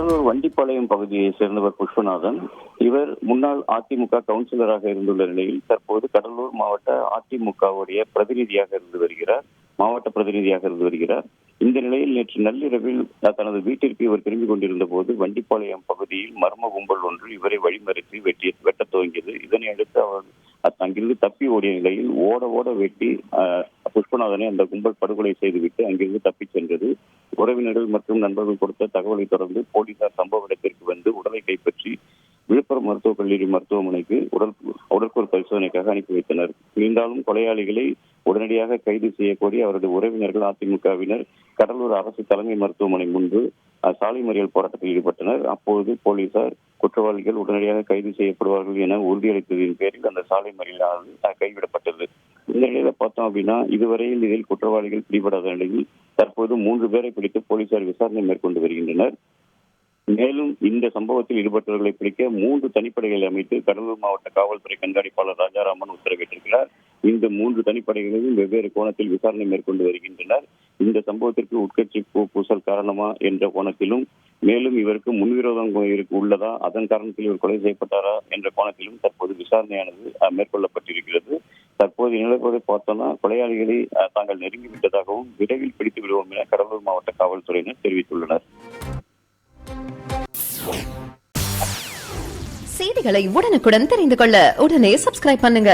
கடலூர் வண்டிப்பாளையம் பகுதியை சேர்ந்தவர் புஷ்பநாதன். இவர் முன்னாள் அதிமுக கவுன்சிலராக இருந்துள்ள நிலையில் தற்போது கடலூர் மாவட்ட அதிமுகவுடைய பிரதிநிதியாக இருந்து வருகிறார். இந்த நிலையில் நேற்று நள்ளிரவில் தனது வீட்டிற்கு இவர் திரும்பிக் கொண்டிருந்த போது வண்டிப்பாளையம் பகுதியில் மர்ம கும்பல் ஒன்று இவரை வழிமறித்து வெட்டத் துவங்கியது. இதனை அடுத்து அவர் அங்கிருந்து தப்பி ஓடிய நிலையில் ஓட வெட்டி புஷ்பநாதனை அந்த கும்பல் படுகொலை செய்துவிட்டு அங்கிருந்து தப்பிச் சென்றது. உறவினர்கள் மற்றும் நண்பர்கள் கொடுத்த தகவலை தொடர்ந்து போலீசார் சம்பவ இடத்திற்கு வந்து உடலை கைப்பற்றி விழுப்புரம் மருத்துவக் கல்லூரி மருத்துவமனைக்கு உடற்கூறு பரிசோதனைக்காக அனுப்பி வைத்தனர். இருந்தாலும் கொலையாளிகளை உடனடியாக கைது செய்யக்கோரி அவருடைய உறவினர்கள் அதிமுகவினர் கடலூர் அரசு தலைமை மருத்துவமனை முன்பு சாலை மறியல் போராட்டத்தில் ஈடுபட்டனர். அப்போது போலீசார் குற்றவாளிகள் உடனடியாக கைது செய்யப்படுவார்கள் என உறுதியளித்ததின் பேரில் அந்த சாலை மறியலானது கைவிடப்பட்டது. இந்த நிலையில பார்த்தோம் அப்படின்னா இதுவரையில் இதில் குற்றவாளிகள் பிடிபடாத நிலையில் தற்போது 3 பேரை பிடித்து போலீசார் விசாரணை மேற்கொண்டு வருகின்றனர். மேலும் இந்த சம்பவத்தில் ஈடுபட்டவர்களை பிடிக்க 3 தனிப்படைகளை அமைத்து கடலூர் மாவட்ட காவல்துறை கண்காணிப்பாளர் ராஜாராமன் உத்தரவிட்டிருக்கிறார். இந்த 3 தனிப்படைகளையும் வெவ்வேறு கோணத்தில் விசாரணை மேற்கொண்டு வருகின்றனர். இந்த சம்பவத்திற்கு உட்கட்சி பூசல் காரணமா என்ற கோணத்திலும், மேலும் இவருக்கு முன்விரோதம் உள்ளதா, அதன் காரணத்தில் இவர் கொலை செய்யப்பட்டாரா என்ற கோணத்திலும் தற்போது விசாரணையானது மேற்கொள்ளப்பட்டிருக்கிறது. தற்போது நிலப்பதை பார்த்தோம்னா கொலையாளிகளை தாங்கள் நெருங்கிவிட்டதாகவும் விரைவில் பிடித்து விடுவோம் என கடலூர் மாவட்ட காவல்துறையினர் தெரிவித்துள்ளனர். செய்திகளை உடனுக்குடன் தெரிந்து கொள்ள உடனே சப்ஸ்கிரைப் பண்ணுங்க.